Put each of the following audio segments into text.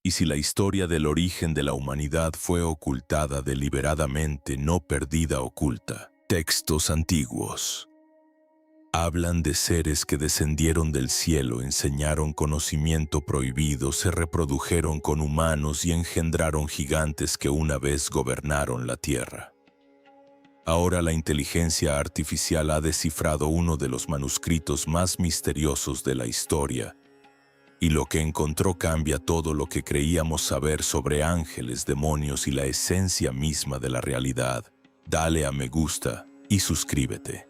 Y si la historia del origen de la humanidad fue ocultada deliberadamente, no perdida oculta. Textos antiguos hablan de seres que descendieron del cielo, enseñaron conocimiento prohibido, se reprodujeron con humanos y engendraron gigantes que una vez gobernaron la tierra. Ahora la inteligencia artificial ha descifrado uno de los manuscritos más misteriosos de la historia, y lo que encontró cambia todo lo que creíamos saber sobre ángeles, demonios y la esencia misma de la realidad. Dale a me gusta y suscríbete.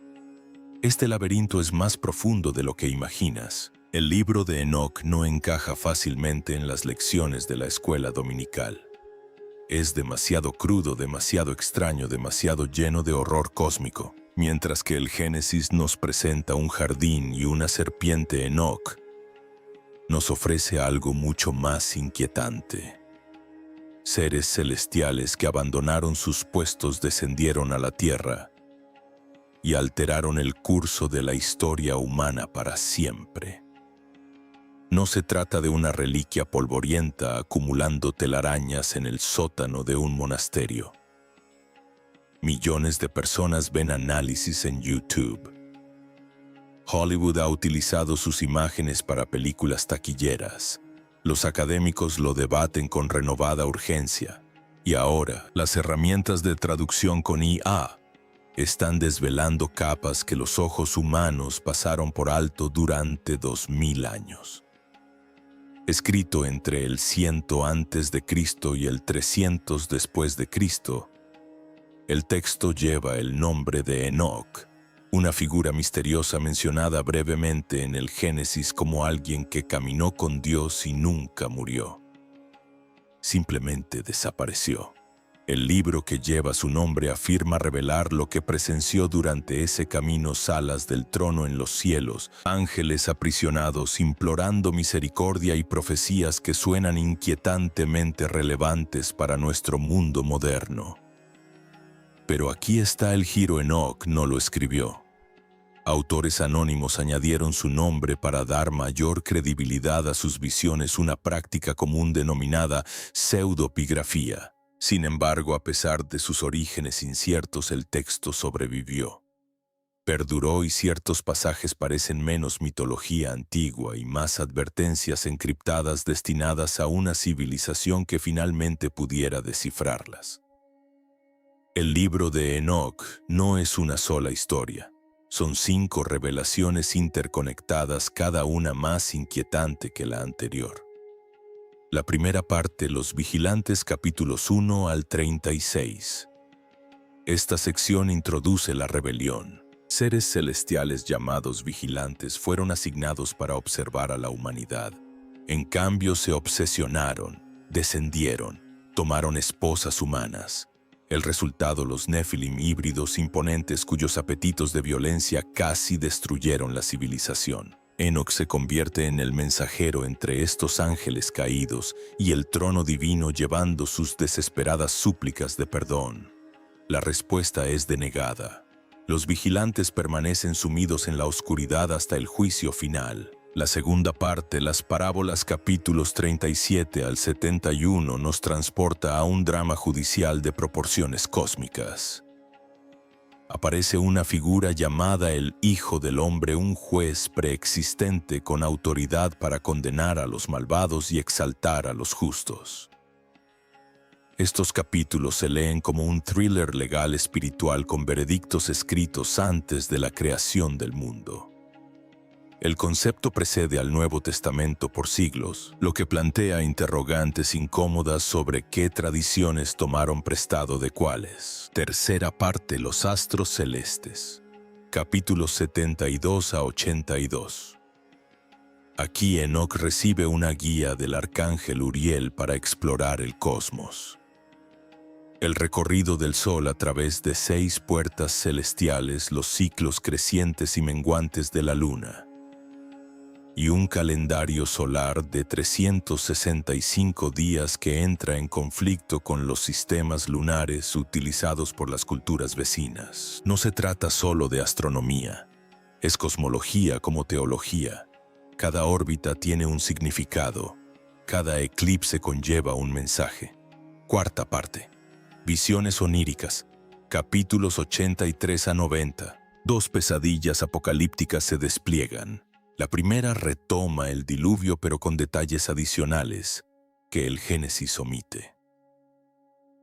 Este laberinto es más profundo de lo que imaginas. El libro de Enoc no encaja fácilmente en las lecciones de la escuela dominical. Es demasiado crudo, demasiado extraño, demasiado lleno de horror cósmico. Mientras que el Génesis nos presenta un jardín y una serpiente, Enoc nos ofrece algo mucho más inquietante. Seres celestiales que abandonaron sus puestos descendieron a la tierra y alteraron el curso de la historia humana para siempre. No se trata de una reliquia polvorienta acumulando telarañas en el sótano de un monasterio. Millones de personas ven análisis en YouTube. Hollywood ha utilizado sus imágenes para películas taquilleras. Los académicos lo debaten con renovada urgencia. Y ahora, las herramientas de traducción con IA están desvelando capas que los ojos humanos pasaron por alto durante 2000 años. Escrito entre el 100 antes de Cristo y el 300 después de Cristo, el texto lleva el nombre de Enoc, una figura misteriosa mencionada brevemente en el Génesis como alguien que caminó con Dios y nunca murió. Simplemente desapareció. El libro que lleva su nombre afirma revelar lo que presenció durante ese camino: salas del trono en los cielos, ángeles aprisionados implorando misericordia y profecías que suenan inquietantemente relevantes para nuestro mundo moderno. Pero aquí está el giro: Enoc no lo escribió. Autores anónimos añadieron su nombre para dar mayor credibilidad a sus visiones, una práctica común denominada pseudoepigrafía. Sin embargo, a pesar de sus orígenes inciertos, el texto sobrevivió. Perduró y ciertos pasajes parecen menos mitología antigua y más advertencias encriptadas destinadas a una civilización que finalmente pudiera descifrarlas. El libro de Enoc no es una sola historia. Son 5 revelaciones interconectadas, cada una más inquietante que la anterior. La primera parte, Los Vigilantes, capítulos 1 al 36. Esta sección introduce la rebelión. Seres celestiales llamados vigilantes fueron asignados para observar a la humanidad. En cambio, se obsesionaron, descendieron, tomaron esposas humanas. El resultado, los Nephilim, híbridos imponentes cuyos apetitos de violencia casi destruyeron la civilización. Enoc se convierte en el mensajero entre estos ángeles caídos y el trono divino, llevando sus desesperadas súplicas de perdón. La respuesta es denegada. Los vigilantes permanecen sumidos en la oscuridad hasta el juicio final. La segunda parte, las parábolas, capítulos 37 al 71, nos transporta a un drama judicial de proporciones cósmicas. Aparece una figura llamada el Hijo del Hombre, un juez preexistente con autoridad para condenar a los malvados y exaltar a los justos. Estos capítulos se leen como un thriller legal espiritual con veredictos escritos antes de la creación del mundo. El concepto precede al Nuevo Testamento por siglos, lo que plantea interrogantes incómodas sobre qué tradiciones tomaron prestado de cuáles. Tercera parte, Los astros celestes, capítulos 72 a 82. Aquí Enoc recibe una guía del arcángel Uriel para explorar el cosmos. El recorrido del Sol a través de 6 puertas celestiales, los ciclos crecientes y menguantes de la Luna, y un calendario solar de 365 días que entra en conflicto con los sistemas lunares utilizados por las culturas vecinas. No se trata solo de astronomía, es cosmología como teología. Cada órbita tiene un significado. Cada eclipse conlleva un mensaje. Cuarta parte. Visiones oníricas. Capítulos 83 a 90. Dos pesadillas apocalípticas se despliegan. La primera retoma el diluvio pero con detalles adicionales que el Génesis omite.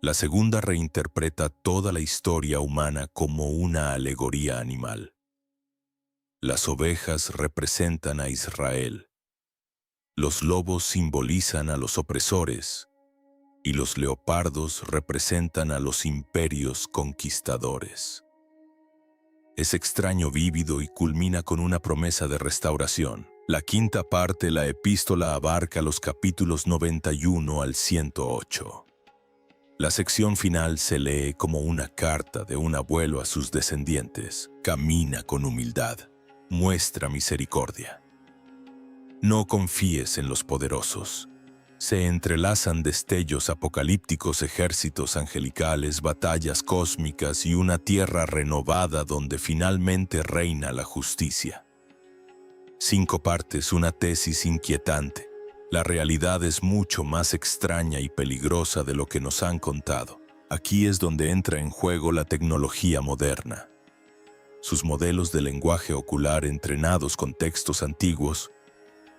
La segunda reinterpreta toda la historia humana como una alegoría animal. Las ovejas representan a Israel. Los lobos simbolizan a los opresores y los leopardos representan a los imperios conquistadores. Es extraño, vívido y culmina con una promesa de restauración. La quinta parte, la epístola, abarca los capítulos 91 al 108. La sección final se lee como una carta de un abuelo a sus descendientes. Camina con humildad, muestra misericordia. No confíes en los poderosos. Se entrelazan destellos apocalípticos, ejércitos angelicales, batallas cósmicas y una tierra renovada donde finalmente reina la justicia. 5 partes, una tesis inquietante. La realidad es mucho más extraña y peligrosa de lo que nos han contado. Aquí es donde entra en juego la tecnología moderna. Sus modelos de lenguaje ocular entrenados con textos antiguos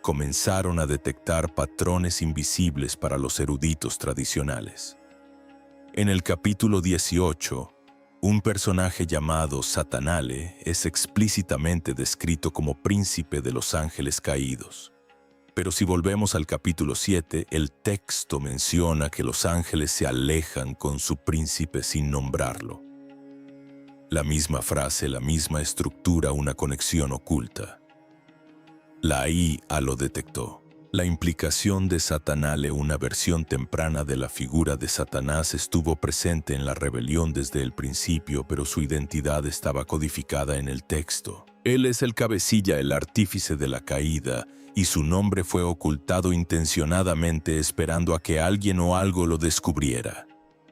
comenzaron a detectar patrones invisibles para los eruditos tradicionales. En el capítulo 18, un personaje llamado Satanale es explícitamente descrito como príncipe de los ángeles caídos. Pero si volvemos al capítulo 7, el texto menciona que los ángeles se alejan con su príncipe sin nombrarlo. La misma frase, la misma estructura, una conexión oculta. La IA lo detectó. La implicación de Satanale, una versión temprana de la figura de Satanás, estuvo presente en la rebelión desde el principio, pero su identidad estaba codificada en el texto. Él es el cabecilla, el artífice de la caída, y su nombre fue ocultado intencionadamente esperando a que alguien o algo lo descubriera.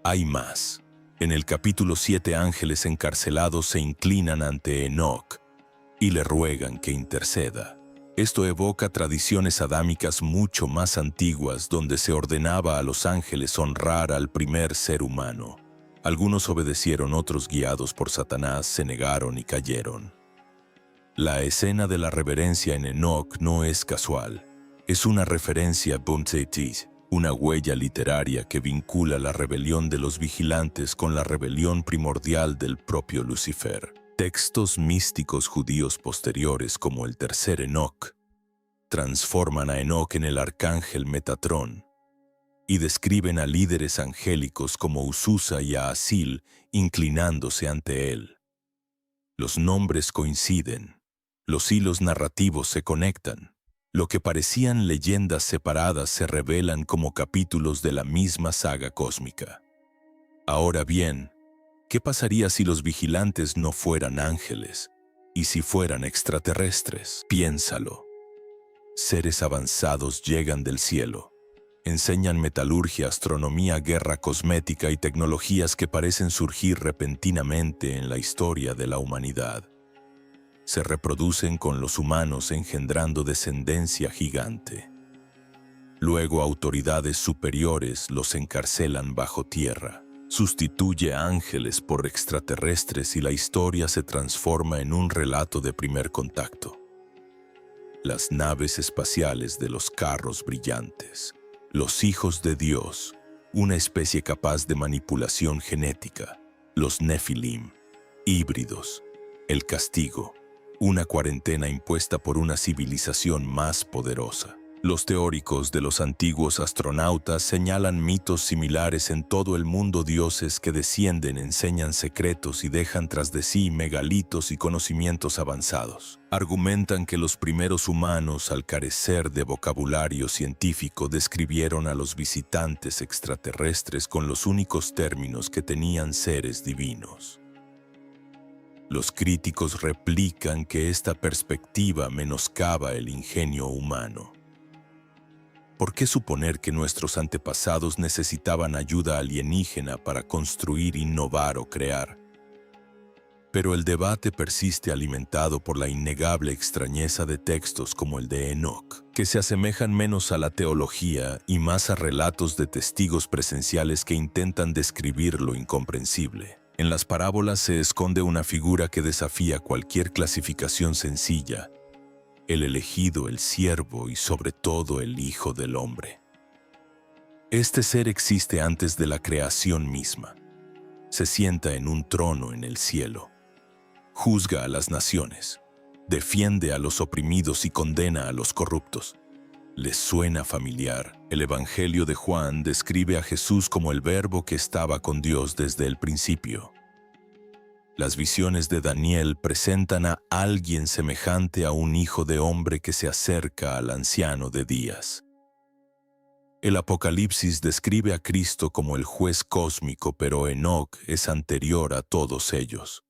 Hay más. En el capítulo 7, ángeles encarcelados se inclinan ante Enoc y le ruegan que interceda. Esto evoca tradiciones adámicas mucho más antiguas donde se ordenaba a los ángeles honrar al primer ser humano. Algunos obedecieron, otros guiados por Satanás se negaron y cayeron. La escena de la reverencia en Enoc no es casual. Es una referencia a Bumtetis, una huella literaria que vincula la rebelión de los vigilantes con la rebelión primordial del propio Lucifer. Textos místicos judíos posteriores como el tercer Enoc transforman a Enoc en el arcángel Metatrón y describen a líderes angélicos como Ususa y a Asil inclinándose ante él. Los nombres coinciden, los hilos narrativos se conectan. Lo que parecían leyendas separadas se revelan como capítulos de la misma saga cósmica. Ahora bien, ¿qué pasaría si los vigilantes no fueran ángeles? ¿Y si fueran extraterrestres? Piénsalo. Seres avanzados llegan del cielo. Enseñan metalurgia, astronomía, guerra cosmética y tecnologías que parecen surgir repentinamente en la historia de la humanidad. Se reproducen con los humanos engendrando descendencia gigante. Luego autoridades superiores los encarcelan bajo tierra. Sustituye a ángeles por extraterrestres y la historia se transforma en un relato de primer contacto. Las naves espaciales de los carros brillantes, los hijos de Dios, una especie capaz de manipulación genética, los Nefilim, híbridos, el castigo, una cuarentena impuesta por una civilización más poderosa. Los teóricos de los antiguos astronautas señalan mitos similares en todo el mundo, dioses que descienden, enseñan secretos y dejan tras de sí megalitos y conocimientos avanzados. Argumentan que los primeros humanos, al carecer de vocabulario científico, describieron a los visitantes extraterrestres con los únicos términos que tenían seres divinos. Los críticos replican que esta perspectiva menoscaba el ingenio humano. ¿Por qué suponer que nuestros antepasados necesitaban ayuda alienígena para construir, innovar o crear? Pero el debate persiste alimentado por la innegable extrañeza de textos como el de Enoc, que se asemejan menos a la teología y más a relatos de testigos presenciales que intentan describir lo incomprensible. En las parábolas se esconde una figura que desafía cualquier clasificación sencilla: el elegido, el siervo y sobre todo el Hijo del Hombre. Este ser existe antes de la creación misma. Se sienta en un trono en el cielo. Juzga a las naciones, defiende a los oprimidos y condena a los corruptos. ¿Les suena familiar? El Evangelio de Juan describe a Jesús como el Verbo que estaba con Dios desde el principio. Las visiones de Daniel presentan a alguien semejante a un hijo de hombre que se acerca al anciano de días. El Apocalipsis describe a Cristo como el juez cósmico, pero Enoc es anterior a todos ellos.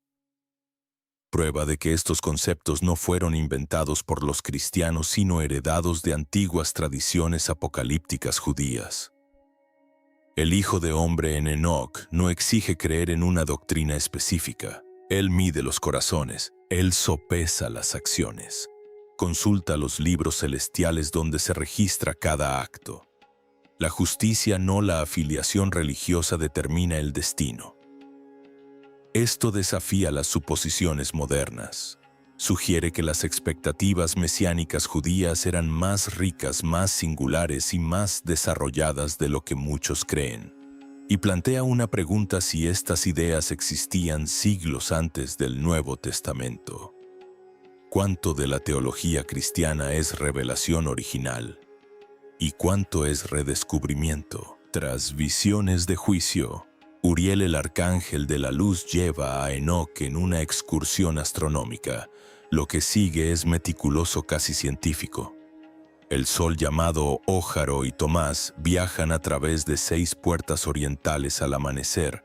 Prueba de que estos conceptos no fueron inventados por los cristianos, sino heredados de antiguas tradiciones apocalípticas judías. El Hijo de Hombre en Enoc no exige creer en una doctrina específica. Él mide los corazones, él sopesa las acciones. Consulta los libros celestiales donde se registra cada acto. La justicia, no la afiliación religiosa, determina el destino. Esto desafía las suposiciones modernas. Sugiere que las expectativas mesiánicas judías eran más ricas, más singulares y más desarrolladas de lo que muchos creen. Y plantea una pregunta: si estas ideas existían siglos antes del Nuevo Testamento. ¿Cuánto de la teología cristiana es revelación original? ¿Y cuánto es redescubrimiento? Tras visiones de juicio, Uriel, el arcángel de la luz, lleva a Enoc en una excursión astronómica. Lo que sigue es meticuloso, casi científico. El sol llamado Ójaro y Tomás viajan a través de 6 puertas orientales al amanecer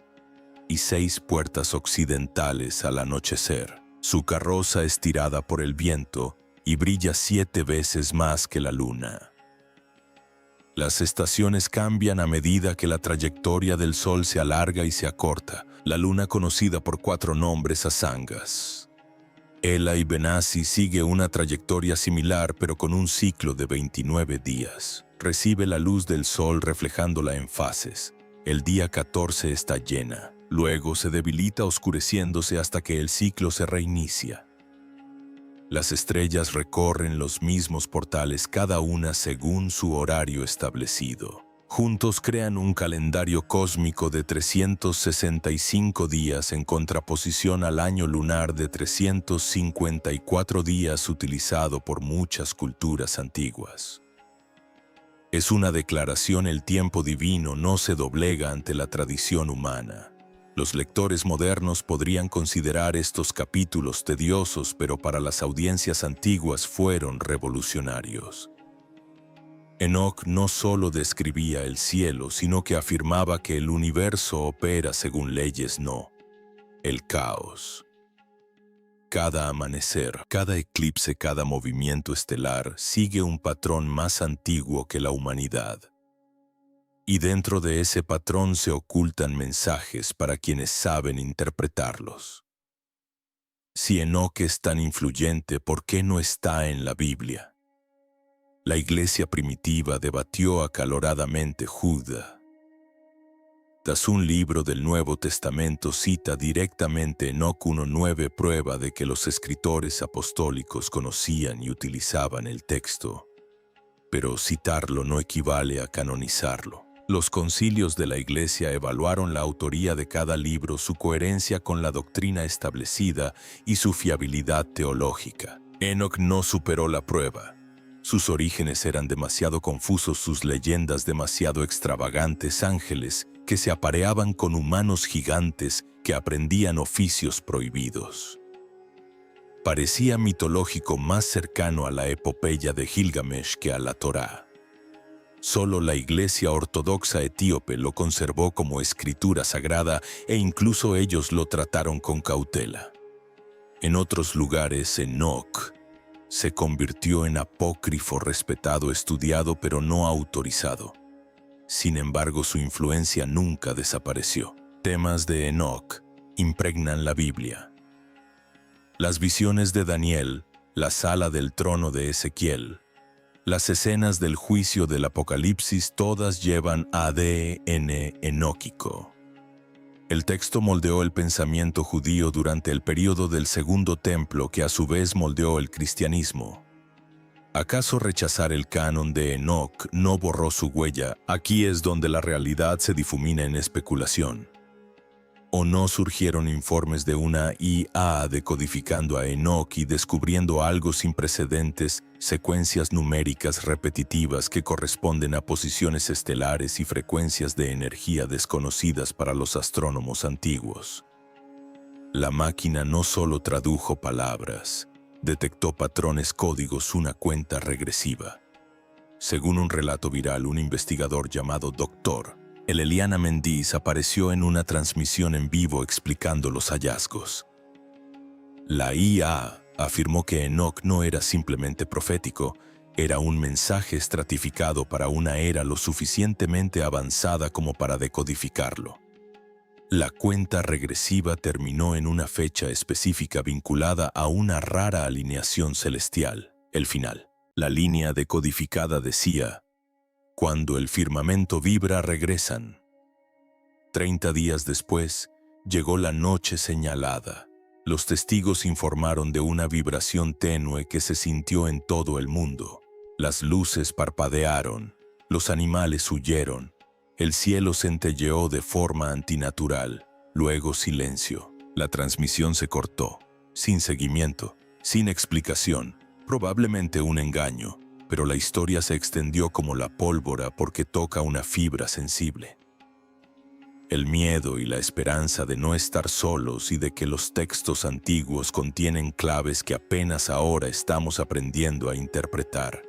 y 6 puertas occidentales al anochecer. Su carroza es tirada por el viento y brilla 7 veces más que la luna. Las estaciones cambian a medida que la trayectoria del Sol se alarga y se acorta. La luna, conocida por 4 nombres, Asangas, Ela y Benassi, sigue una trayectoria similar pero con un ciclo de 29 días. Recibe la luz del Sol reflejándola en fases. El día 14 está llena. Luego se debilita oscureciéndose hasta que el ciclo se reinicia. Las estrellas recorren los mismos portales, cada una según su horario establecido. Juntos crean un calendario cósmico de 365 días en contraposición al año lunar de 354 días utilizado por muchas culturas antiguas. Es una declaración: el tiempo divino no se doblega ante la tradición humana. Los lectores modernos podrían considerar estos capítulos tediosos, pero para las audiencias antiguas fueron revolucionarios. Enoc no solo describía el cielo, sino que afirmaba que el universo opera según leyes, no el caos. Cada amanecer, cada eclipse, cada movimiento estelar sigue un patrón más antiguo que la humanidad. Y dentro de ese patrón se ocultan mensajes para quienes saben interpretarlos. Si Enoc es tan influyente, ¿por qué no está en la Biblia? La iglesia primitiva debatió acaloradamente Judá. Un libro del Nuevo Testamento cita directamente Enoc 1:9, prueba de que los escritores apostólicos conocían y utilizaban el texto. Pero citarlo no equivale a canonizarlo. Los concilios de la Iglesia evaluaron la autoría de cada libro, su coherencia con la doctrina establecida y su fiabilidad teológica. Enoc no superó la prueba. Sus orígenes eran demasiado confusos, sus leyendas demasiado extravagantes, ángeles que se apareaban con humanos gigantes que aprendían oficios prohibidos. Parecía mitológico, más cercano a la epopeya de Gilgamesh que a la Torá. Solo la Iglesia Ortodoxa etíope lo conservó como escritura sagrada e incluso ellos lo trataron con cautela. En otros lugares, Enoc se convirtió en apócrifo, respetado, estudiado, pero no autorizado. Sin embargo, su influencia nunca desapareció. Temas de Enoc impregnan la Biblia. Las visiones de Daniel, la sala del trono de Ezequiel, las escenas del juicio del Apocalipsis todas llevan ADN enóquico. El texto moldeó el pensamiento judío durante el período del Segundo Templo que a su vez moldeó el cristianismo. ¿Acaso rechazar el canon de Enoc no borró su huella? Aquí es donde la realidad se difumina en especulación. ¿O no surgieron informes de una IA decodificando a Enoc y descubriendo algo sin precedentes, secuencias numéricas repetitivas que corresponden a posiciones estelares y frecuencias de energía desconocidas para los astrónomos antiguos? La máquina no solo tradujo palabras, detectó patrones códigos, una cuenta regresiva. Según un relato viral, un investigador llamado Dr. Eliana Mendiz apareció en una transmisión en vivo explicando los hallazgos. La IA afirmó que Enoc no era simplemente profético, era un mensaje estratificado para una era lo suficientemente avanzada como para decodificarlo. La cuenta regresiva terminó en una fecha específica vinculada a una rara alineación celestial, el final. La línea decodificada decía: cuando el firmamento vibra, regresan. 30 días después, llegó la noche señalada. Los testigos informaron de una vibración tenue que se sintió en todo el mundo. Las luces parpadearon, los animales huyeron, el cielo centelleó de forma antinatural, luego silencio. La transmisión se cortó, sin seguimiento, sin explicación, probablemente un engaño, pero la historia se extendió como la pólvora porque toca una fibra sensible. El miedo y la esperanza de no estar solos y de que los textos antiguos contienen claves que apenas ahora estamos aprendiendo a interpretar.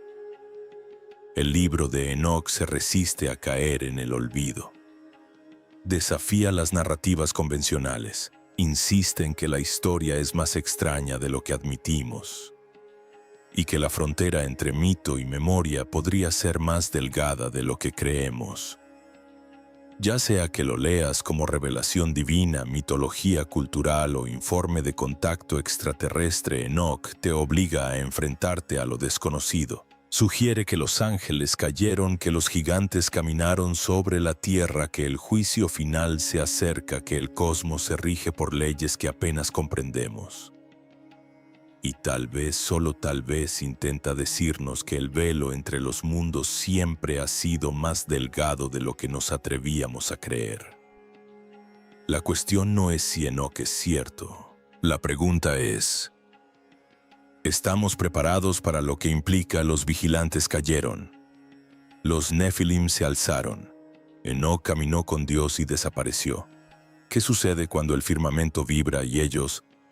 El libro de Enoc se resiste a caer en el olvido. Desafía las narrativas convencionales, insiste en que la historia es más extraña de lo que admitimos, y que la frontera entre mito y memoria podría ser más delgada de lo que creemos. Ya sea que lo leas como revelación divina, mitología cultural o informe de contacto extraterrestre, Enoc te obliga a enfrentarte a lo desconocido. Sugiere que los ángeles cayeron, que los gigantes caminaron sobre la tierra, que el juicio final se acerca, que el cosmos se rige por leyes que apenas comprendemos. Y tal vez, solo tal vez, intenta decirnos que el velo entre los mundos siempre ha sido más delgado de lo que nos atrevíamos a creer. La cuestión no es si Enoc es cierto. La pregunta es: ¿estamos preparados para lo que implica los vigilantes cayeron? Los Nefilim se alzaron. Enoc caminó con Dios y desapareció. ¿Qué sucede cuando el firmamento vibra y ellos,